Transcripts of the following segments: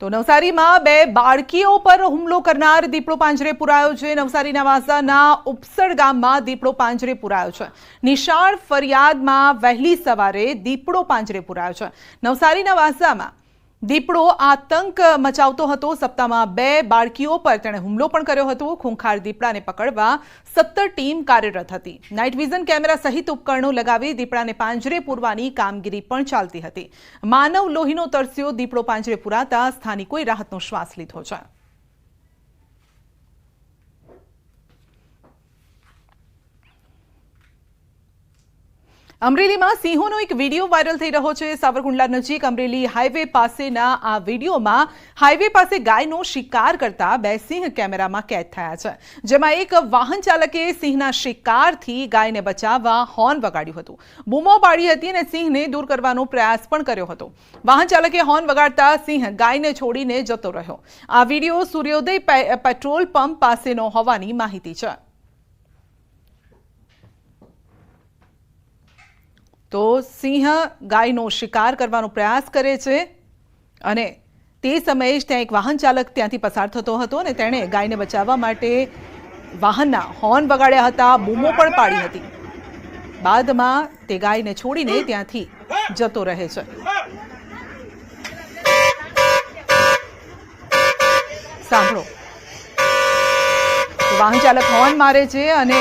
તો નવસારીમાં બે બાળકીઓ પર હુમલો કરનાર દીપડો પાંજરે પુરાયો છે। નવસારીના વાસાના ઉપસડ ગામમાં દીપડો પાંજરે પુરાયો છે। નિશાળ ફરિયાદમાં વહેલી સવારે દીપડો પાંજરે પુરાયો છે। નવસારીના વાસામાં દીપડો આતંક મચાવતો હતો। સપ્તાહમાં બે બાળકીઓ પર તેણે હુમલો પણ કર્યો હતો। ખૂંખાર દીપડાને પકડવા 17 ટીમ કાર્યરત હતી। નાઇટ વિઝન કેમેરા સહિત ઉપકરણો લગાવી દીપડાને પાંજરે પૂરવાની કામગીરી પણ ચાલતી હતી। માનવ લોહીનો તરસ્યો દીપડો પાંજરે પુરાતા સ્થાનિકોએ રાહતનો શ્વાસ લીધો છે। અમરેલીમાં સિંહોનો એક વિડીયો વાયરલ થઈ રહ્યો છે। સાવરકુંડલા નજીક અમરેલી હાઈવે પાસેના આ વિડીયોમાં હાઈવે પાસે ગાયનો શિકાર કરતા બે સિંહ કેમેરામાં કેદ થયા છે, જેમાં એક વાહન ચાલકે સિંહના શિકારથી ગાયને બચાવવા હોર્ન વગાડ્યું હતું, બૂમો પાડી હતી અને સિંહને દૂર કરવાનો પ્રયાસ પણ કર્યો હતો। વાહન ચાલકે હોર્ન વગાડતા સિંહ ગાયને છોડીને જતો રહ્યો। આ વિડીયો સૂર્યોદય પેટ્રોલ પંપ પાસેનો હોવાની માહિતી છે। તો સિંહ ગાયનો શિકાર કરવાનો પ્રયાસ કરે છે અને તે સમયે જ ત્યાં એક વાહન ચાલક ત્યાંથી પસાર થતો હતો અને તેણે ગાયને બચાવવા માટે વાહનના હોર્ન વગાડ્યા હતા, બૂમો પણ પાડી હતી। બાદમાં તે ગાયને છોડીને ત્યાંથી જતો રહે છે। સાંભળો, વાહન ચાલક હોર્ન મારે છે અને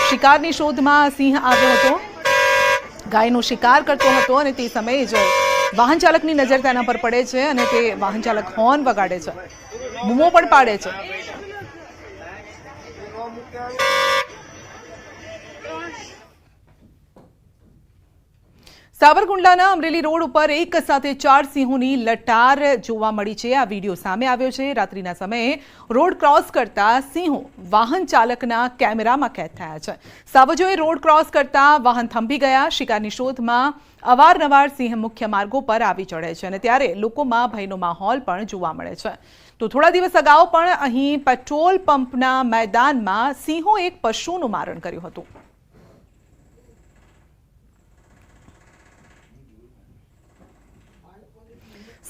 શિકારની શોધમાં સિંહ આવ્યો હતો, ગાયનો શિકાર કરતો હતો અને તે સમયે જ વાહન ચાલકની નજર તેના પર પડે છે અને તે વાહન ચાલક હોર્ન વગાડે છે, બૂમો પણ પાડે છે। સાવરકુંડલાના અમરેલી રોડ ઉપર એક સાથે 4 સિંહોની લટાર જોવા મળી છે। આ વિડીયો સામે આવ્યો છે। રાત્રિના સમયે રોડ ક્રોસ કરતા સિંહો વાહન ચાલકના કેમેરામાં કેદ થયા છે। સાવજોએ રોડ ક્રોસ કરતા વાહન થંભી ગયા। શિકારની શોધમાં અવારનવાર સિંહ મુખ્ય માર્ગો પર આવી ચડે છે અને ત્યારે લોકોમાં ભયનો માહોલ પણ જોવા મળે છે। તો થોડા દિવસ અગાઉ પણ અહીં પેટ્રોલ પંપના મેદાનમાં સિંહો એક પશુનું મારણ કર્યું હતું।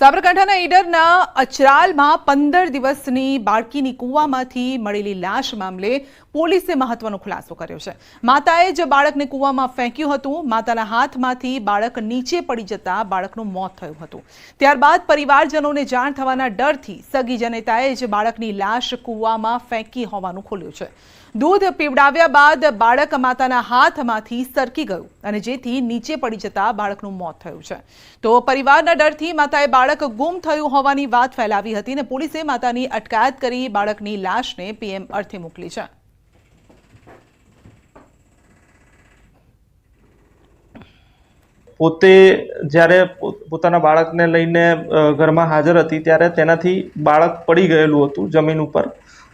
સાબરકાંઠાના ઈડરના અચરાલમાં 15 દિવસની બાળકીની કૂવામાંથી મળેલી લાશ મામલે પોલીસે મહત્વનો ખુલાસો કર્યો છે। માતાએ જ બાળકને કૂવામાં ફેંક્યું હતું। માતાના હાથમાંથી બાળક નીચે પડી જતા બાળકનું મોત થયું હતું। ત્યારબાદ પરિવારજનોને જાણ થવાના ડરથી સગી જનેતાએ જ બાળકની લાશ કૂવામાં ફેંકી હોવાનું ખુલ્યું છે। દૂધ પીવડાવ્યા બાદ બાળક માતાના હાથમાંથી સરકી ગયું અને જેથી નીચે પડી જતા બાળકનું મોત થયું છે। તો પરિવારના ડરથી માતાએ બાળક ગુમ થયું હોવાની વાત ફેલાવી હતી અને પોલીસે માતાની અટકાયત કરી બાળકની લાશને પીએમ અર્થે મોકલી છે। પોતે જ્યારે પોતાના બાળકને લઈને ઘરમાં હાજર હતી ત્યારે તેનાથી બાળક પડી ગયેલું હતું જમીન ઉપર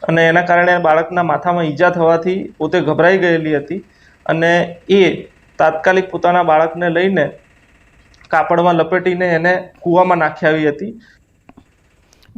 અને એના કારણે બાળકના માથામાં ઈજા થવાથી પોતે ગભરાઈ ગયેલી હતી અને એ તાત્કાલિક પોતાના બાળકને લઈને કાપડમાં લપેટીને એને કૂવામાં નાખી આવી હતી।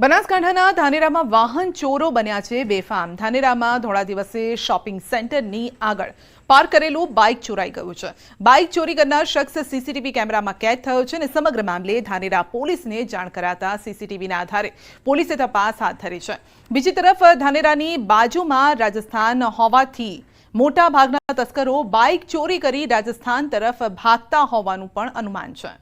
બનાસકાંઠાના ધાનેરામાં વાહન ચોરો બન્યા છે બેફામ। ધાનેરામાં ધોળા દિવસે શોપિંગ સેન્ટરની આગળ પાર્ક કરેલું બાઇક ચોરાઈ ગયું છે। બાઇક ચોરી કરનાર શખ્સ સીસીટીવી કેમેરામાં કેદ થયો છે અને સમગ્ર મામલે ધાનેરા પોલીસને જાણ કરાતા સીસીટીવીના આધારે પોલીસે તપાસ હાથ ધરી છે। બીજી તરફ ધાનેરાની બાજુમાં રાજસ્થાન હોવાથી મોટા ભાગના તસ્કરો બાઇક ચોરી કરી રાજસ્થાન તરફ ભાગતા હોવાનું પણ અનુમાન છે।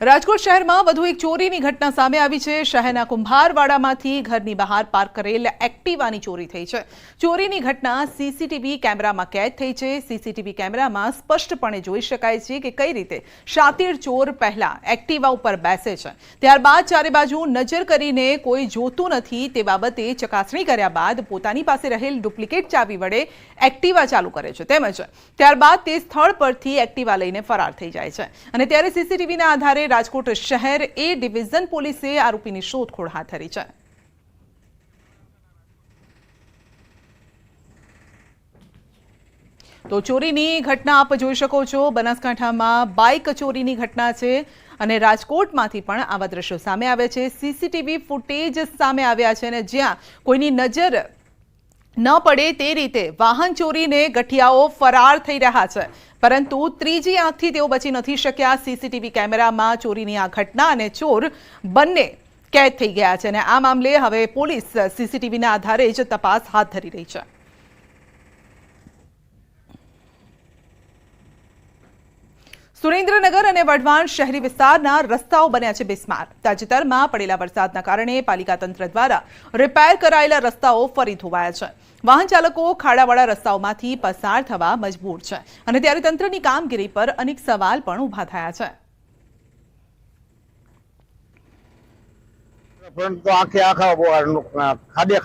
રાજકોટ શહેરમાં વધુ એક ચોરીની ઘટના સામે આવી છે। શહેરના કુંભારવાડામાંથી ઘરની બહાર પાર્ક કરેલ એક્ટિવાની ચોરી થઈ છે। ચોરીની ઘટના સીસીટીવી કેમેરામાં કેદ થઈ છે। સીસીટીવી કેમેરામાં સ્પષ્ટપણે જોઈ શકાય છે કે કઈ રીતે શાતીર ચોર પહેલા એક્ટિવા ઉપર બેસે છે, ત્યારબાદ ચારે બાજુ નજર કરીને કોઈ જોતું નથી તે બાબતે ચકાસણી કર્યા બાદ પોતાની પાસે રહેલ ડુપ્લિકેટ ચાવી વડે એક્ટિવા ચાલુ કરે છે, તેમજ ત્યારબાદ તે સ્થળ પરથી એક્ટિવા લઈને ફરાર થઈ જાય છે અને ત્યારે સીસીટીવીના આધારે રાજકોટ શહેર એ ડિવિઝન પોલીસે આરોપીની શોધખોળ હાથ ધરી છે। તો ચોરીની ઘટના આપ જોઈ શકો છો। બનાસકાંઠામાં બાઇક ચોરીની ઘટના છે અને રાજકોટમાંથી પણ આવા દ્રશ્યો સામે આવે છે। સીસીટીવી ફૂટેજ સામે આવ્યા છે અને જ્યાં કોઈની નજર ન પડે તે રીતે વાહન ચોરીને ગઠિયાઓ ફરાર થઈ રહ્યા છે, પરંતુ ત્રીજી આંખથી તેઓ બચી નથી શક્યા। સીસીટીવી કેમેરામાં ચોરીની આ ઘટના અને ચોર બંને કેદ થઈ ગયા છે અને આ મામલે હવે પોલીસ સીસીટીવીના આધારે જ તપાસ હાથ ધરી રહી છે। સુરેન્દ્રનગર અને વઢવાણ શહેરી વિસ્તારના રસ્તાઓ બન્યા છે બિસ્માર। તાજેતરમાં પડેલા વરસાદના કારણે પાલિકા તંત્ર દ્વારા રિપેર કરાયેલા રસ્તાઓ ફરી ધોવાયા છે। વાહન ચાલકો ખાડાવાળા રસ્તાઓમાંથી પસાર થવા મજબૂર છે અને ત્યારે તંત્રની કામગીરી પર અનેક સવાલ પણ ઊભા થયા છે। પરંતુ આખા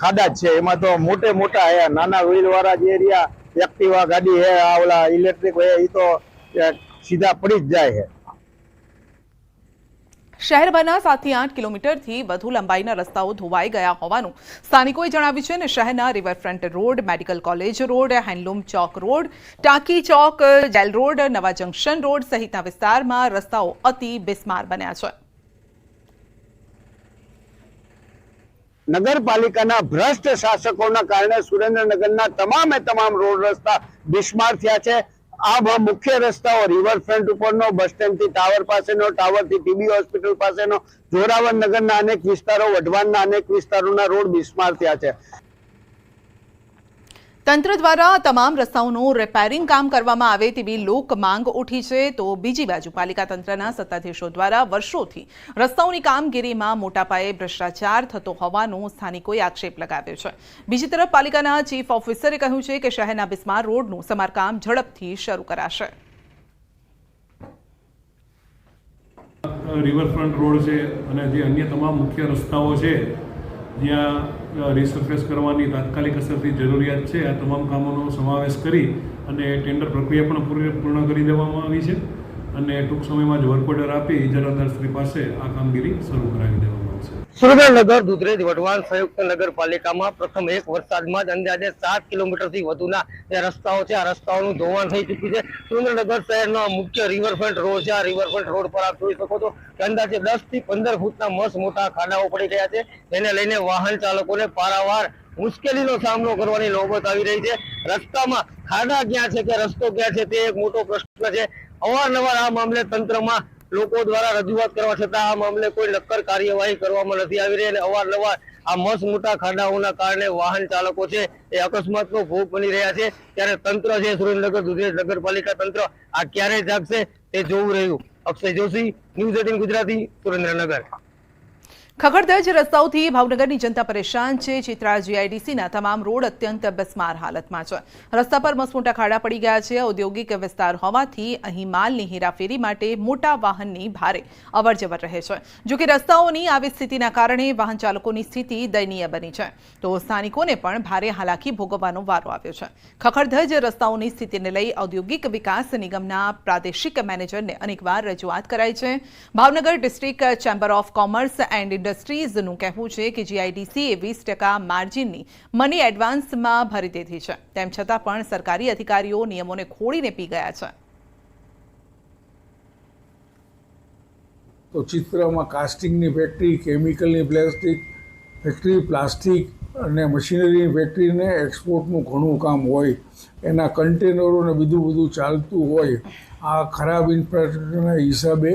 ખાડા જ છે, એમાં તો મોટા નાના વ્હીલ વાળા જે એરિયા એક્ટિવા ગાડી હે, ઓલા ઇલેક્ટ્રિક હે, એ તો સીધા પડી જ જાય છે। શહેરભરના 7 થી 8 કિલોમીટરથી વધુ લંબાઈના રસ્તાઓ ધોવાઈ ગયા હોવાનું સ્થાનિકોએ જણાવ્યું છે અને શહેરના riverfront road, medical college road, handloom chowk road, Tanki Chowk, jail road, નવા જંકશન રોડ સહિતના વિસ્તારમાં રસ્તાઓ અતિ બિસ્માર બન્યા છે। નગરપાલિકાના ભ્રષ્ટ શાસકોના કારણે સુરેન્દ્રનગરના તમામ રોડ રસ્તા બિસ્માર થયા છે। આ મુખ્ય રસ્તાઓ રિવરફ્રન્ટ ઉપરનો, બસ સ્ટેન્ડથી ટાવર પાસેનો, ટાવરથી ટીબી હોસ્પિટલ પાસેનો, જોરાવર નગરના અનેક વિસ્તારો, વઢવાણના અનેક વિસ્તારોના રોડ બિસ્માર થયા છે। તંત્ર દ્વારા તમામ રસ્તાઓનું રિપેરિંગ કામ કરવામાં આવે તેવી લોક માંગ ઉઠી છે, તો બીજી બાજુ પાલિકા તંત્રના સત્તાધીશો દ્વારા વર્ષોથી રસ્તાઓની કામગીરીમાં મોટા પાયે ભ્રષ્ટાચાર થતો હોવાનો સ્થાનિકોએ આક્ષેપ લગાવ્યો છે। બીજી તરફ પાલિકાના ચીફ ઓફિસરે કહ્યું છે કે શહેરના બિસ્માર રોડનું સમારકામ ઝડપથી શરૂ કરાશે। રિવરફ્રન્ટ રોડ છે અને જે અન્ય તમામ મુખ્ય રસ્તાઓ છે જ્યાં રિસર્ફેસ કરવાની તાત્કાલિક અસરથી જરૂરિયાત છે, આ તમામ કામોનો સમાવેશ કરી અને ટેન્ડર પ્રક્રિયા પણ પૂર્ણ કરી દેવામાં આવી છે અને ટૂંક સમયમાં જ વર્ક ઓર્ડર આપી ઇજારાદારશ્રી પાસે આ કામગીરી શરૂ કરાવી દેવામાં આવશે। સુરેન્દ્રનગર, દુધરેજ, વઢવાણ સંયુક્ત નગરપાલિકામાં પ્રથમ એક વરસાદમાં જ અંદાજે 7 કિલોમીટરથી વધુના જે રસ્તાઓ છે, આ રસ્તાઓનું ધોવાણ થઈ ચૂક્યું છે। સુરેન્દ્રનગર શહેરનો મુખ્ય રિવરફ્રન્ટ રોડ છે, આ રિવરફ્રન્ટ રોડ પર આપ જોઈ શકો છો કે અંદાજે 10 થી 15 ફૂટના મસ્ત મોટા ખાડાઓ પડી ગયા છે, જેને લઈને વાહન ચાલકોને પારાવાર મુશ્કેલીનો સામનો કરવાની નોબત આવી રહી છે। રસ્તામાં ખાડા ક્યાં છે કે રસ્તો ક્યાં છે તે એક મોટો પ્રશ્ન છે। અવારનવાર આ મામલે તંત્રમાં લોકો દ્વારા રજૂઆત કરવા છતાં આ મામલે કોઈ નક્કર કાર્યવાહી કરવામાં નથી આવી રહી અને અવારનવાર આ મસ્ત મોટા ખાડાઓના કારણે વાહન ચાલકો છે એ અકસ્માતનો ભોગ બની રહ્યા છે। ત્યારે તંત્ર છે, સુરેન્દ્રનગર દુધરેજ નગરપાલિકા તંત્ર આ ક્યારે જાગશે તે જોવું રહ્યું। અક્ષય જોશી, ન્યૂઝ 18 ગુજરાતી, સુરેન્દ્રનગર। ખખડધજ રસ્તાઓથી ભાવનગરની જનતા પરેશાન છે। ચિત્રા જીઆઈડીસીના તમામ રોડ અત્યંત બિસ્માર હાલતમાં છે। રસ્તા પર મસમોટા ખાડા પડી ગયા છે। ઔદ્યોગિક વિસ્તાર હોવાથી અહીં માલની હેરાફેરી માટે મોટા વાહનની ભારે અવરજવર રહે છે। જો કે રસ્તાઓની આવી સ્થિતિના કારણે વાહન ચાલકોની સ્થિતિ દયનીય બની છે, તો સ્થાનિકોને પણ ભારે હાલાકી ભોગવવાનો વારો આવ્યો છે। ખખડધજ રસ્તાઓની સ્થિતિને લઈ ઔદ્યોગિક વિકાસ નિગમના પ્રાદેશિક મેનેજરને અનેકવાર રજૂઆત કરાઈ છે। Bhavnagar district chamber of commerce and ઇન્ડસ્ટ્રીઝનું કહેવું છે કે જીઆઈડીસીએ 20% માર્જિનની મની એડવાન્સમાં ભરી દીધી છે, તેમ છતાં પણ સરકારી અધિકારીઓ નિયમોને ખોળીને પી ગયા છે। તો ચિત્રમાં કાસ્ટિંગની ફેક્ટરી, કેમિકલની પ્લાસ્ટિક ફેક્ટરી, પ્લાસ્ટિક અને મશીનરીની ફેક્ટરીને એક્સપોર્ટનું ઘણું કામ હોય, એના કન્ટેનરોને બધું ચાલતું હોય। આ ખરાબ ઇન્ફ્રાસ્ટ્રક્ચરના હિસાબે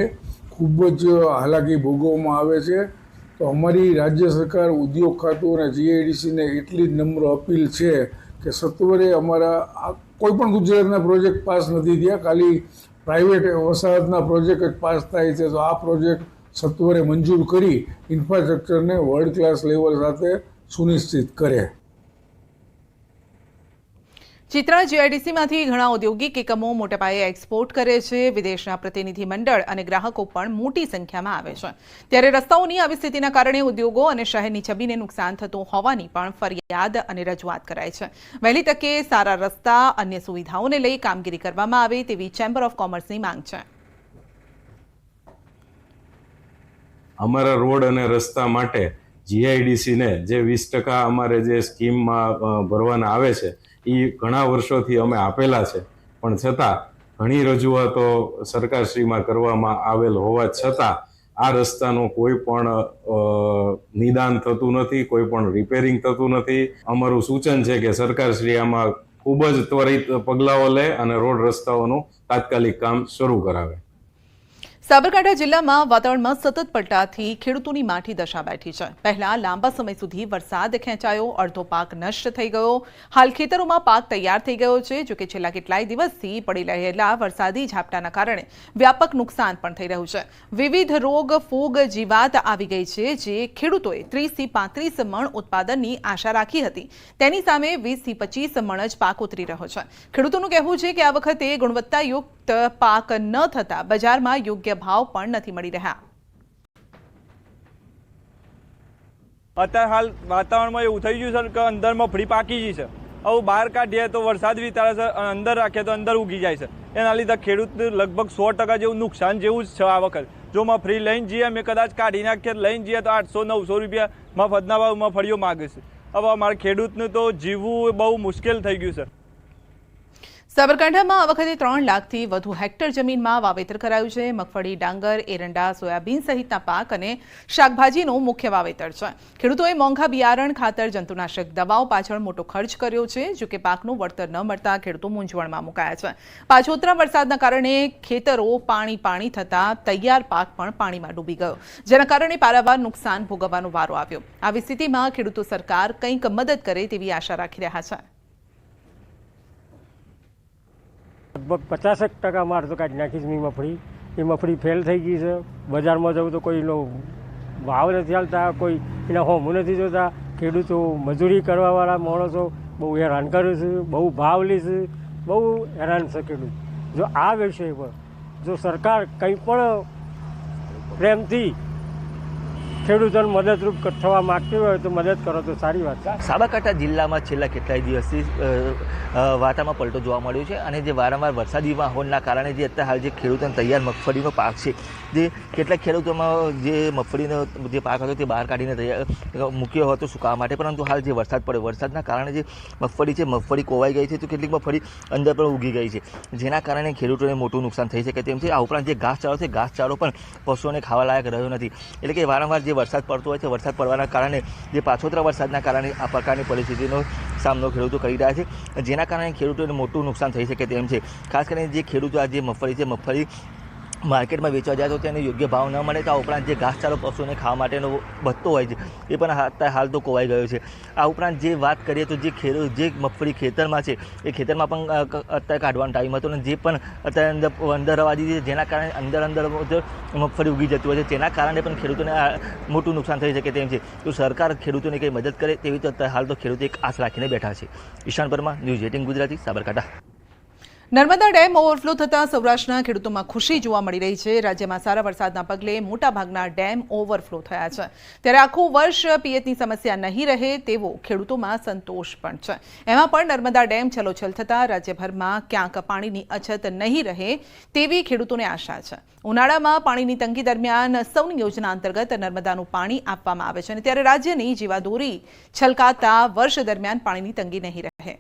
ખૂબ જ હાલાકી ભોગવવામાં આવે છે। તો અમારી રાજ્ય સરકાર, ઉદ્યોગ ખાતું અને જીઆઈડીસીને એટલી જ નમ્ર અપીલ છે કે સત્વરે અમારા કોઈ પણ ગુજરાતના પ્રોજેક્ટ પાસ નથી થયા, ખાલી પ્રાઇવેટ વસાહતના પ્રોજેક્ટ જ પાસ થાય છે। તો આ પ્રોજેક્ટ સત્વરે મંજૂર કરી ઇન્ફ્રાસ્ટ્રક્ચરને વર્લ્ડ ક્લાસ લેવલ સાથે સુનિશ્ચિત કરે। ચિત્રા જીઆઈડીસીમાંથી ઘણા ઔદ્યોગિક એકમો મોટા પાયે એક્સપોર્ટ કરે છે। વિદેશના પ્રતિનિધિ મંડળ અને ગ્રાહકો પણ મોટી સંખ્યામાં આવે છે। ત્યારે રસ્તાઓની આવી સ્થિતિના કારણે ઉદ્યોગો અને શહેરની છબીને નુકસાન થતું હોવાની પણ ફરિયાદ અને રજૂઆત કરાઈ છે। વહેલી તકે સારા રસ્તા, અન્ય સુવિધાઓને લઈ કામગીરી કરવામાં આવે તેવી ચેમ્બર ઓફ કોમર્સની માંગ છે। અમારા રોડ અને રસ્તા માટે જીઆઈડીસીને જે 20% અમારે જે સ્કીમમાં ભરવાના આવે છે એ ઘણા વર્ષોથી અમે આપેલા છે, પણ છતાં ઘણી રજૂઆતો સરકારશ્રીમાં કરવામાં આવેલ હોવા છતાં આ રસ્તાનું કોઈ પણ નિદાન થતું નથી, કોઈ પણ રિપેરિંગ થતું નથી. અમારું સૂચન છે કે સરકારશ્રી આમાં ખૂબ જ ત્વરિત પગલાઓ લે અને રોડ રસ્તાઓનું તાત્કાલિક કામ શરૂ કરાવે. સાબરકાંઠા જિલ્લામાં વાતાવરણમાં સતત પલટાથી ખેડૂતોની માઠી દશા બેઠી છે. પહેલા લાંબા સમય સુધી વરસાદ ખેંચાયો, અડધો પાક નષ્ટ થઈ ગયો. હાલ ખેતરોમાં પાક તૈયાર થઈ ગયો છે. જોકે છેલ્લા કેટલાય દિવસથી પડી રહેલા વરસાદી ઝાપટાના કારણે વ્યાપક નુકસાન પણ થઈ રહ્યું છે. વિવિધ રોગ, ફૂગ, જીવાત આવી ગઈ છે, જે ખેડૂતોએ 30 થી 35 મણ ઉત્પાદનની આશા રાખી હતી. તેની સામે 20 થી 25 મણ જ પાક ઉતરી રહ્યો છે. ખેડૂતોનું કહેવું છે કે આ વખતે ગુણવત્તાયુક્ત પાક ન થતા બજારમાં યોગ્ય ભાવ પણ નથી મળી રહ્યા. અત્યારે હાલ વાતાવરણમાં એવું થઈ ગયું છે કે અંદર મગફળી પાકી ગઈ છે. હવે બહાર કાઢીએ તો વરસાદ વિતારે છે અને અંદર રાખીએ તો અંદર ઉગી જાય છે. એના લીધે ખેડૂત લગભગ 100% જેવું નુકસાન જેવું જ છે આ વખત. જો મગફળી લઈને જઈએ, અમે કદાચ કાઢી નાખીએ લઈને જઈએ તો 800-900 રૂપિયા મફતના ભાવ મગફળીઓ માગે છે. હવે અમારા ખેડૂતને તો જીવવું બહુ મુશ્કેલ થઈ ગયું છે. સાબરકાંઠામાં આ વખતે 3 લાખથી વધુ હેક્ટર જમીનમાં વાવેતર કરાયું છે. મગફળી, ડાંગર, એરંડા, સોયાબીન સહિતના પાક અને શાકભાજીનું મુખ્ય વાવેતર છે. ખેડૂતોએ મોંઘા બિયારણ, ખાતર, જંતુનાશક દવાઓ પાછળ મોટો ખર્ચ કર્યો છે. જોકે પાકનું વળતર ન મળતા ખેડૂતો મૂંઝવણમાં મુકાયા છે. પાછોતરા વરસાદના કારણે ખેતરો પાણી થતા તૈયાર પાક પણ પાણીમાં ડૂબી ગયો, જેના કારણે પારાવાર નુકસાન ભોગવવાનો વારો આવ્યો. આવી સ્થિતિમાં ખેડૂતો સરકાર કંઈક મદદ કરે તેવી આશા રાખી રહ્યા છે. લગભગ 50% માર તો કાઢી નાખી છે મગફળી. એ મગફળી ફેલ થઈ ગઈ છે. બજારમાં જવું તો કોઈનો ભાવ નથી ચાલતા, કોઈ એના હોમું નથી જોતા. ખેડૂતો, મજૂરી કરવાવાળા માણસો બહુ હેરાન કરે છે, બહુ ભાવ લે છે, બહુ હેરાન છે ખેડૂત. જો આ વિષય પર જો સરકાર કંઈ પણ પ્રેમથી ખેડૂતોને મદદરૂપ થવા માગતી હોય તો મદદ કરો તો સારી વાત છે. સાબરકાંઠા જિલ્લામાં છેલ્લા કેટલાય દિવસથી વાતાવરણમાં પલટો જોવા મળ્યો છે અને જે વારંવાર વરસાદી માહોલના કારણે જે અત્યારે હાલ જે ખેડૂતોને તૈયાર મગફળીનો પાક છે, જે કેટલાક ખેડૂતોમાં જે મગફળીનો જે પાક હતો તે બહાર કાઢીને તૈયાર મૂક્યો હતો સુકાવા માટે, પરંતુ હાલ જે વરસાદ પડ્યો, વરસાદના કારણે જે મગફળી છે, મગફળી કોવાઈ ગઈ છે, તો કેટલીક મગફળી અંદર પણ ઉગી ગઈ છે, જેના કારણે ખેડૂતોને મોટું નુકસાન થઈ શકે તેમ છે. આ ઉપરાંત જે ઘાસચારો છે, ઘાસચારો પણ પશુઓને ખાવા લાયક રહ્યો નથી. એટલે કે વારંવાર જે વરસાદ પડતો હોય છે, વરસાદ પડવાના કારણે જે પાછોતરા વરસાદના કારણે આ પ્રકારની પરિસ્થિતિનો સામનો ખેડૂતો કરી રહ્યા છે, જેના કારણે ખેડૂતોને મોટું નુકસાન થઈ શકે તેમ છે. ખાસ કરીને જે ખેડૂતો આ જે મગફળી છે, મગફળી માર્કેટમાં વેચવા જાય તો તેને યોગ્ય ભાવ ન મળે. તો આ ઉપરાંત જે ઘાસચારો પશુઓને ખાવા માટેનો વધતો હોય છે એ પણ અત્યારે હાલ તો કોવાઈ ગયો છે. આ ઉપરાંત જે વાત કરીએ તો જે જે મગફળી ખેતરમાં છે એ ખેતરમાં પણ અત્યારે કાઢવાનો ટાઈમ હતો, અને જે પણ અત્યારે અંદર રવા દીધી છે, જેના કારણે અંદર મગફળી ઉગી જતી હોય છે, તેના કારણે પણ ખેડૂતોને મોટું નુકસાન થઈ શકે તેમ છે. તો સરકાર ખેડૂતોને કંઈ મદદ કરે તેવી તો અત્યારે હાલ તો ખેડૂતો એક આશ રાખીને બેઠા છે. Ishan Parmar, news 18 Gujarati, Sabarkantha. Narmada dam overflow થતાં સૌરાષ્ટ્રના ખેડૂતોમાં ખુશી જોવા મળી રહી છે. રાજ્યમાં સારા વરસાદના પગલે મોટાભાગના ડેમ ઓવરફ્લો થયા છે. ત્યારે આખું વર્ષ પિયતની સમસ્યા નહીં રહે તેવો ખેડૂતોમાં સંતોષ પણ છે. એમાં પણ નર્મદા ડેમ છલોછલ થતાં રાજ્યભરમાં ક્યાંક પાણીની અછત નહીં રહે તેવી ખેડૂતોને આશા છે. ઉનાળામાં પાણીની તંગી દરમિયાન સૌની યોજના અંતર્ગત નર્મદાનું પાણી આપવામાં આવે છે, અને ત્યારે રાજ્યની જીવાદોરી છલકાતા વર્ષ દરમિયાન પાણીની તંગી નહીં રહે.